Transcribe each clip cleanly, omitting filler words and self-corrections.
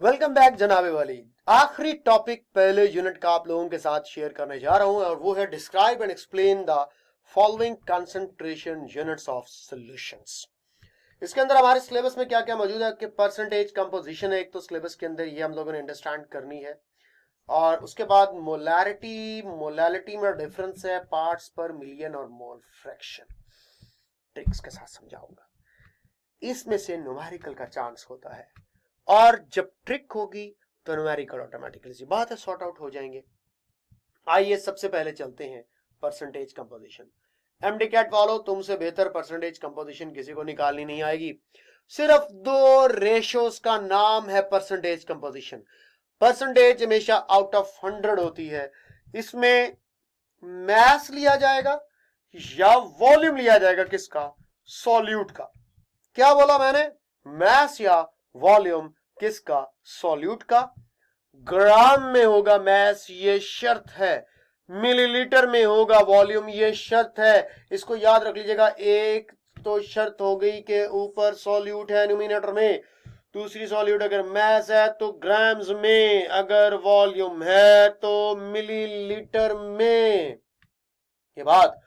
Welcome back जनाबे वाली। आखिरी टॉपिक पहले यूनिट का आप लोगों के साथ शेयर करने जा रहा हूं और वो है describe and explain the following concentration units of solutions. इसके अंदर हमारे सिलेबस में क्या क्या मौजूद है कि परसेंटेज कंपोजिशन है एक तो सिलेबस के अंदर, ये हम लोगों ने अंडरस्टैंड करनी है। और उसके बाद मोलैलिटी में डिफरेंस है, पार्ट्स पर मिलियन और मोल फ्रैक्शन ट्रिक्स के साथ समझाऊंगा। इसमें से न्यूमेरिकल का चांस होता है और जब ट्रिक होगी तो न्यूमेरिकल ऑटोमेटिकली सी बात है सॉर्ट आउट हो जाएंगे। आइए सबसे पहले चलते हैं परसेंटेज कंपोजिशन। एमडीकैट वालों, तुमसे बेहतर परसेंटेज कंपोजिशन किसी को निकालनी नहीं आएगी। सिर्फ दो रेशोस का नाम है परसेंटेज कंपोजिशन। परसेंटेज हमेशा आउट ऑफ 100 होती है। इसमें मैस लिया जाएगा या वॉल्यूम लिया जाएगा, किसका? सॉल्यूट का। क्या बोला मैंने? मैस या वॉल्यूम, किसका? सॉल्यूट का। ग्राम में होगा मैस, ये शर्त है। मिलीलीटर में होगा वॉल्यूम, ये शर्त है। इसको याद रख लीजिएगा। एक तो शर्त हो गई कि ऊपर सॉल्यूट है न्यूमिनेटर में, दूसरी सॉल्यूट अगर मैस है तो ग्राम्स में, अगर वॉल्यूम है तो मिलीलीटर में। ये बात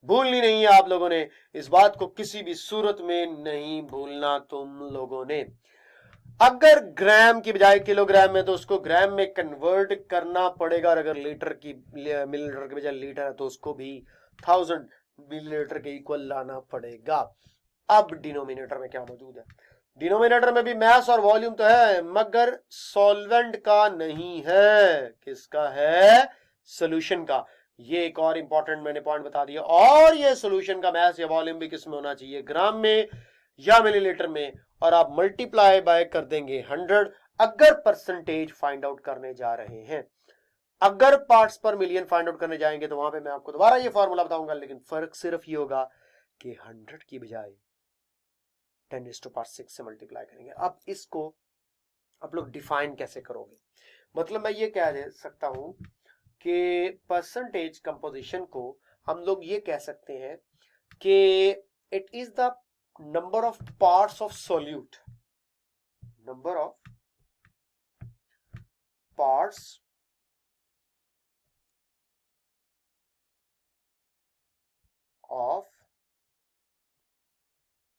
भूलनी नहीं है आप लोगों ने, इस बात को किसी भी सूरत में नहीं भूलना तुम लोगों ने। अगर ग्राम की बजाय किलोग्राम में तो उसको ग्राम में कन्वर्ट करना पड़ेगा, और अगर लीटर की मिलीलीटर की बजाय लीटर है तो उसको भी 1000 मिलीलीटर के इक्वल लाना पड़ेगा। अब डिनोमिनेटर में क्या मौजूद है? डिनोमिनेटर में भी मैस और वॉल्यूम तो है, मगर सॉल्वेंट का नहीं है। किसका है? सोल्यूशन का। ये एक और इंपॉर्टेंट मैंने पॉइंट बता दिया। और ये सोल्यूशन का मैस या वॉल्यूम भी किस में होना चाहिए? ग्राम में या मिलीलीटर में। और आप मल्टीप्लाई बाय कर देंगे 100 अगर परसेंटेज फाइंड आउट करने जा रहे हैं। अगर पार्ट्स पर मिलियन फाइंड आउट करने जाएंगे तो वहां पे मैं आपको दोबारा ये फॉर्मूला बताऊंगा, लेकिन फर्क सिर्फ ये होगा कि 100 की बजाय 10⁻⁶ से मल्टीप्लाई करेंगे। अब इसको आप लोग डिफाइन कैसे करोगे? मतलब मैं ये कह सकता हूं कि परसेंटेज कंपोजिशन को हम लोग ये कह सकते हैं कि it is the number of parts of solute, number of parts of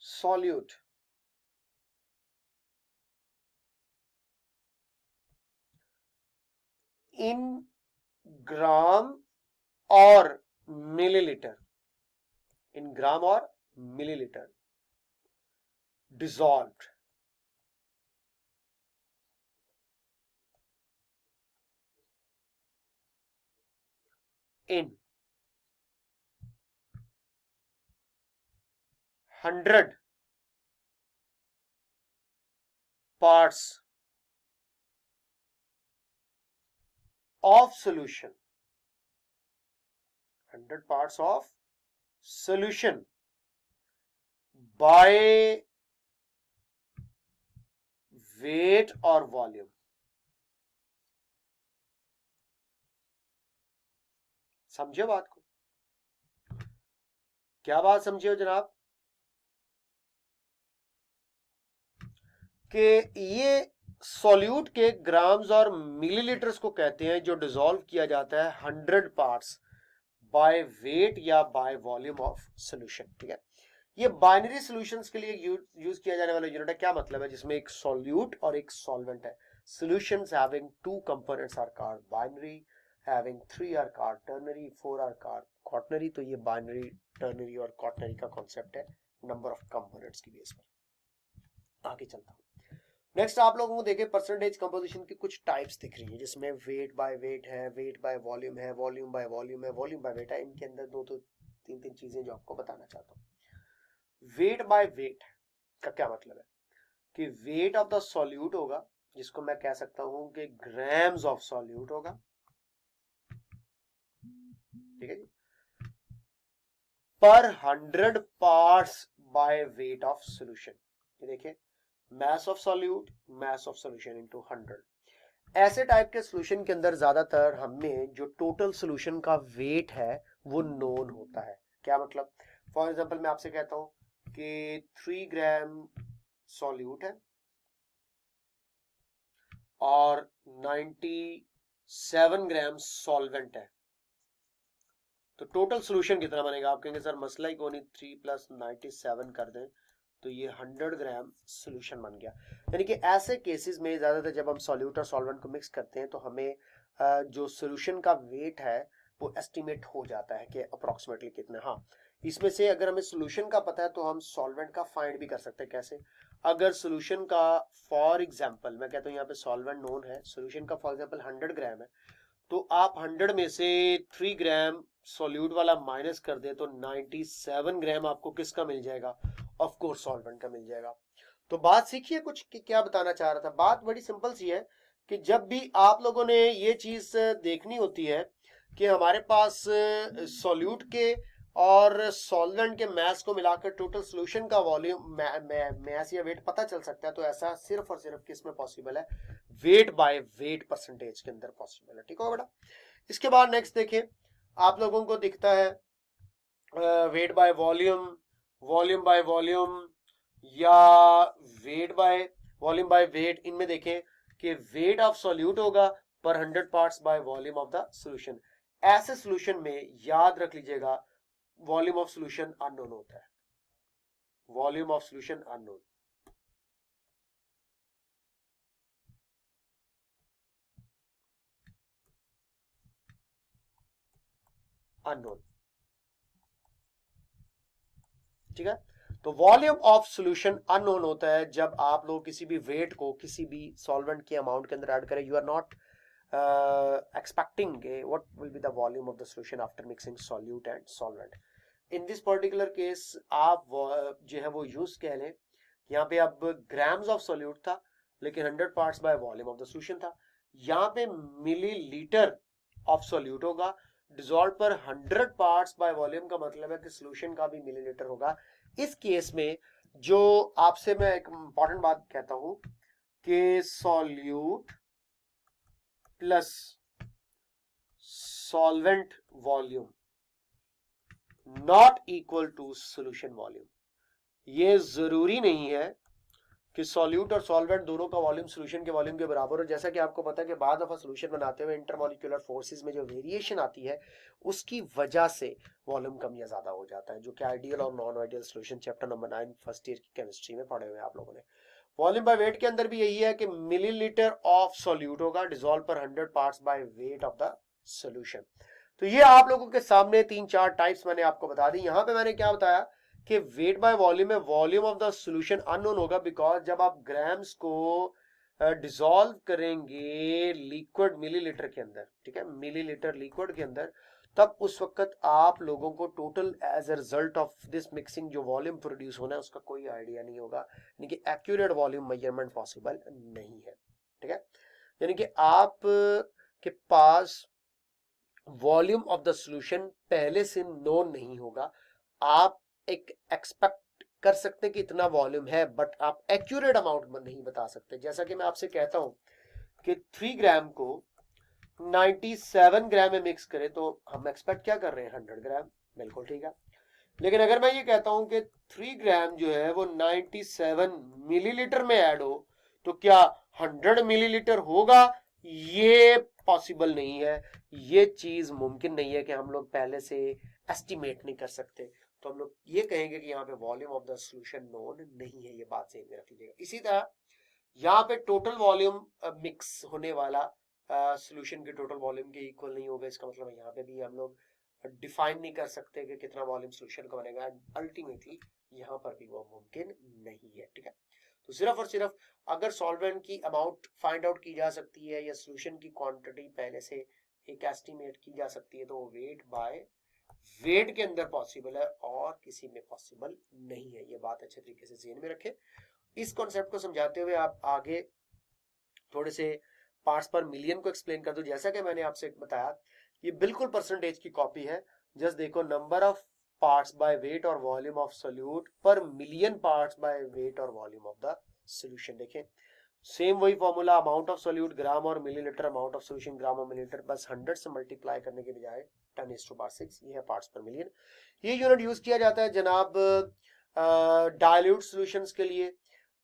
solute in gram और मिलीलीटर, इन ग्राम और millilitre dissolved in 100 parts of solution, 100 parts of solution by weight और वॉल्यूम। समझे बात को? क्या बात समझे हो जनाब? कि ये सॉल्यूट के ग्राम्स और मिलीलीटर्स को कहते हैं जो डिसॉल्व किया जाता है 100 पार्ट्स बाय वेट या बाय वॉल्यूम ऑफ सोल्यूशन। ठीक है, ये बाइनरी सॉल्यूशंस के लिए यूज किया जाने वाला यूनिट है। क्या मतलब है? जिसमें एक सॉल्यूट और एक सॉल्वेंट है। Solutions having two components are called binary, having 3 are called ternary, 4 are called quaternary. तो ये बाइनरी, टर्नरी और क्वाटरनरी का कॉन्सेप्ट है नंबर ऑफ कंपोनेंट्स की बेस पर। आगे चलता हूं। नेक्स्ट आप लोगों को देखे परसेंटेज कंपोजिशन की कुछ टाइप्स दिख रही है, जिसमें वेट बाय वेट है, वेट बाय वॉल्यूम है, वॉल्यूम बाय वॉल्यूम है, वॉल्यूम बाय वेट है। इनके अंदर दो तो तीन चीजें जो आपको बताना चाहता हूं। वेट बाय वेट का क्या मतलब है? कि वेट ऑफ द सॉल्यूट होगा, जिसको मैं कह सकता हूं कि ग्राम्स ऑफ सॉल्यूट होगा। ठीक है जी, पर 100 parts by weight of solution. ये देखिए, mass of solute, mass of solution into 100। ऐसे टाइप के सॉल्यूशन के अंदर ज्यादातर हमें जो टोटल सॉल्यूशन का वेट है वो नोन होता है। क्या मतलब? फॉर एग्जांपल मैं आपसे कहता हूं कि 3 ग्राम सॉल्यूट है और 97 ग्राम सॉल्वेंट है, तो टोटल सोल्यूशन कितना बनेगा? आप कहेंगे सर मसला ही कौन ही 3 प्लस 97 कर दें तो ये 100 ग्राम सोल्यूशन बन गया। यानी कि ऐसे केसेस में ज्यादातर जब हम सॉल्यूट और सॉल्वेंट को मिक्स करते हैं तो हमें जो सोल्यूशन का वेट है वो एस्टिमेट हो जाता है कि अप्रोक्सीमेटली कितना। हाँ, इसमें से अगर हमें सोल्यूशन का पता है तो हम सॉल्वेंट का फाइंड भी कर सकते हैं। कैसे? अगर सोल्यूशन का फॉर एग्जांपल मैं कहता हूँ यहाँ पे सॉल्वेंट नोन है, सोल्यूशन का फॉर एग्जांपल 100 ग्राम है, तो आप 100 में से 3 ग्राम सॉल्यूट वाला माइनस कर दे तो 97 ग्राम आपको किसका मिल जाएगा? ऑफ कोर्स सॉल्वेंट का मिल जाएगा। तो बात सीखिए कुछ कि क्या बताना चाह रहा था। बात बड़ी सिंपल सी है कि जब भी आप लोगों ने ये चीज देखनी होती है कि हमारे पास सॉल्यूट के और सॉल्वेंट के मैस को मिलाकर टोटल सॉल्यूशन का वॉल्यूम मैस या वेट पता चल सकता है, तो ऐसा सिर्फ और सिर्फ किस में पॉसिबल है? वेट बाय वेट परसेंटेज के अंदर पॉसिबल है। ठीक है बेटा। इसके बाद नेक्स्ट देखें, आप लोगों को दिखता है weight by volume, volume by volume या weight by volume by weight. इनमें देखें कि वेट ऑफ सॉल्यूट होगा per 100 parts by volume of the solution. ऐसे सॉल्यूशन में याद रख लीजिएगा वॉल्यूम ऑफ सॉल्यूशन अननोन होता है, volume of solution unknown. Unknown, ठीक है। तो वॉल्यूम ऑफ सॉल्यूशन अननोन होता है जब आप लोग किसी भी वेट को किसी भी सॉल्वेंट के अमाउंट के अंदर ऐड करें। You are not expecting what will be the volume of the solution after mixing solute and solvent. In this particular case आप जो है वो यूज कह लें, यहाँ पे अब ग्राम्स ऑफ सोल्यूट था लेकिन 100 parts by volume of the solution था। यहाँ पे मिलीलीटर ऑफ सोल्यूट होगा, डिसॉल्व पर 100 पार्ट्स बाय वॉल्यूम का मतलब है कि सॉल्यूशन का भी मिलीलीटर होगा। इस केस में जो आपसे मैं एक इंपॉर्टेंट बात कहता हूं कि solute plus solvent volume not equal to solution volume. ये जरूरी नहीं है कि सॉल्यूट और सॉल्वेंट दोनों का वॉल्यूम सॉल्यूशन के वॉल्यूम के बराबर हो। जैसा कि आपको पता है कि बाद दफा सॉल्यूशन बनाते हुए इंटरमॉलिक्यूलर फोर्सेस में जो वेरिएशन आती है उसकी वजह से वॉल्यूम कम या ज्यादा हो जाता है, जो कि आइडियल और non ideal solution chapter number 9 first year की केमिस्ट्री में पढ़े हुए हैं आप लोगों ने। वॉल्यूम बाय वेट के अंदर भी यही है कि मिलीलीटर ऑफ सॉल्यूट होगा डिसॉल्व पर 100 parts by weight of the solution. तो ये आप लोगों के सामने 3-4 टाइप्स मैंने आपको बता दी। यहां पे मैंने क्या बताया कि वेट बाय वॉल्यूम में volume of the solution unknown होगा बिकॉज जब आप ग्राम्स को डिसॉल्व करेंगे लिक्विड मिलीलीटर के अंदर, ठीक है, मिलीलीटर लिक्विड के अंदर, तब उस वक्त आप लोगों को total as a result of this mixing जो वॉल्यूम प्रोड्यूस होना है उसका कोई आइडिया नहीं होगा, यानी कि एक्यूरेट वॉल्यूम मेजरमेंट पॉसिबल नहीं है। ठीक है, यानी कि आप के पास वॉल्यूम ऑफ द सॉल्यूशन पहले से नोन नहीं होगा। आप एक एक्सपेक्ट कर सकते हैं कि इतना वॉल्यूम है बट आप एक्यूरेट अमाउंट नहीं बता सकते। जैसा कि मैं आपसे कहता हूं कि 3 ग्राम को 97 ग्राम में मिक्स करें तो हम एक्सपेक्ट क्या कर रहे हैं? 100 ग्राम। बिल्कुल ठीक है, लेकिन अगर मैं ये कहता हूं कि 3 ग्राम जो है वो 97 मिलीलीटर में ऐड हो तो क्या 100 मिलीलीटर होगा? ये पॉसिबल नहीं है, ये चीज मुमकिन नहीं है कि हम लोग पहले से एस्टिमेट नहीं कर सकते। तो हम लोग ये कहेंगे कि यहाँ पे volume of the solution known नहीं है। ये बात सही में रख लीजिएगा। इसी तरह यहाँ पे टोटल वॉल्यूम मिक्स होने वाला सॉल्यूशन के टोटल वॉल्यूम के इक्वल नहीं होगा। इसका मतलब यहाँ पे भी हम लोग डिफाइन नहीं कर सकते कि कितना वॉल्यूम सॉल्यूशन का बनेगा। अल्टीमेटली यहाँ पर भी वो मुमकिन नहीं है। ठीक है, तो सिर्फ और सिर्फ अगर सॉल्वेंट की अमाउंट फाइंड आउट की जा सकती है या सॉल्यूशन की क्वांटिटी पहले से एक एस्टिमेट की जा सकती है तो वेट बाय वेट के अंदर पॉसिबल है और किसी में पॉसिबल नहीं है। ये बात अच्छे तरीके से ध्यान में रखें। इस कॉन्सेप्ट को समझाते हुए आप आगे थोड़े से पार्ट्स पर मिलियन को एक्सप्लेन कर दो। जैसा कि मैंने आपसे बताया ये बिल्कुल परसेंटेज की कॉपी है। जस्ट देखो number of parts by weight और वॉल्यूम ऑफ सोल्यूट पर मिलियन पार्ट्स बाय वेट और वॉल्यूम ऑफ द सॉल्यूशन। देखें सेम वही फॉर्मूला, अमाउंट ऑफ सोल्यूट ग्राम और मिलीलीटर, अमाउंट ऑफ सॉल्यूशन ग्राम और मिलीलीटर, बस 100 से मल्टीप्लाई करने के बजाय 10⁻⁶ ये है पार्ट्स पर मिलियन। ये यूनिट यूज किया जाता है जनाब डाइल्यूट सॉल्यूशंस के लिए।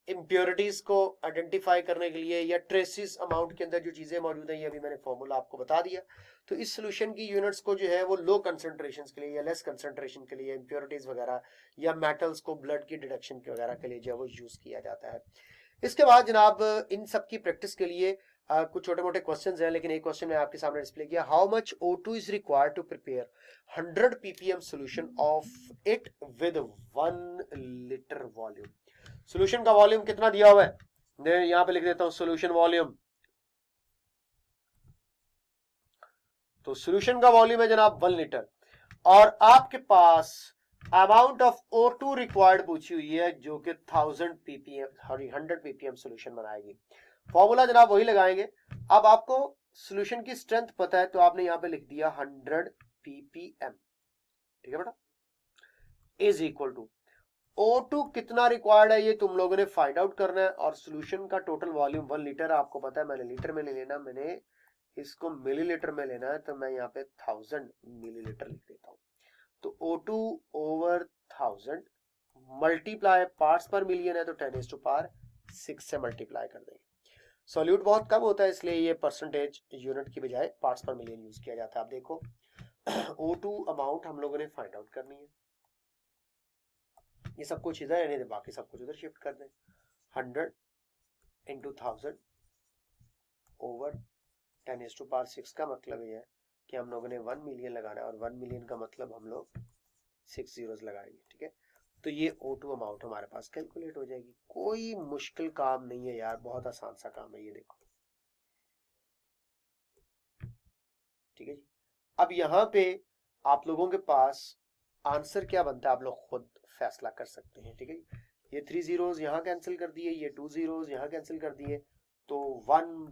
इम्प्योरिटीज को आइडेंटिफाई करने के लिए या ट्रेसिस अमाउंट के अंदर जो चीजें मौजूद हैं, ये अभी मैंने फॉर्मूला आपको बता दिया। तो इस सोल्यूशन की यूनिट्स को जो है वो लो कंसंट्रेशन के लिए या लेस कंसंट्रेशन के लिए, इम्प्योरिटीज वगैरह या मेटल्स को ब्लड की डिडक्शन वगैरह के लिए जो है वो यूज किया जाता है। इसके बाद जनाब इन सब की प्रैक्टिस के लिए कुछ छोटे मोटे क्वेश्चंस हैं, लेकिन एक क्वेश्चन मैं आपके सामने डिस्प्ले किया। How much O2 is required to prepare 100 ppm solution of it with 1 litre volume. Solution का वॉल्यूम कितना दिया हुआ है, मैं यहां पे लिख देता हूं सोल्यूशन वॉल्यूम। तो सोल्यूशन का वॉल्यूम है जनाब 1 लीटर, और आपके पास अमाउंट ऑफ O2 रिक्वायर्ड पूछी हुई है जो कि 1000 ppm, सॉरी 100 ppm सोल्यूशन बनाएगी। फॉर्मूला जनाब वही लगाएंगे। अब आपको सोल्यूशन की स्ट्रेंथ पता है, तो आपने यहां पे लिख दिया 100 ppm, ठीक है बेटा, इज इक्वल टू O2 कितना रिक्वायर्ड है ये तुम लोगों ने फाइंड आउट करना है, और सोल्यूशन का टोटल वॉल्यूम 1 लीटर आपको पता है, मैंने लीटर में नहीं लेना, मैंने इसको मिलीलीटर में लेना है, तो मैं यहाँ पे 1000 मिलीलीटर लिख देता हूं। तो O2 ओवर 1000 मल्टीप्लाई पार्ट्स पर मिलियन है, तो 10⁻⁶ से मल्टीप्लाई कर देंगे। सॉल्यूट बहुत कम होता है, इसलिए ये परसेंटेज यूनिट की बजाय पार्ट्स पर मिलियन यूज किया जाता है। आप देखो O2 अमाउंट हम लोगों ने फाइंड आउट करनी है, ये सब कुछ इधर रहने दे, बाकी सब कुछ उधर शिफ्ट कर दें। 100 इंटू 1000 ओवर 10⁻⁶ का मतलब ये है कि हम लोगों ने 1 मिलियन लगाना है, और 1 मिलियन का मतलब हम लोग 6 जीरोस लगाएंगे, ठीक है। तो ये O2 अमाउंट हमारे पास कैलकुलेट हो जाएगी। कोई मुश्किल काम नहीं है यार, बहुत आसान सा काम है ये, देखो, ठीक है जी। अब यहाँ पे आप लोगों के पास आंसर क्या बनता है, आप लोग खुद फैसला कर सकते हैं, ठीक है जी। ये 3 जीरोस यहाँ कैंसिल कर दिए, ये 2 जीरोस यहाँ कैंसिल कर दिए, तो 1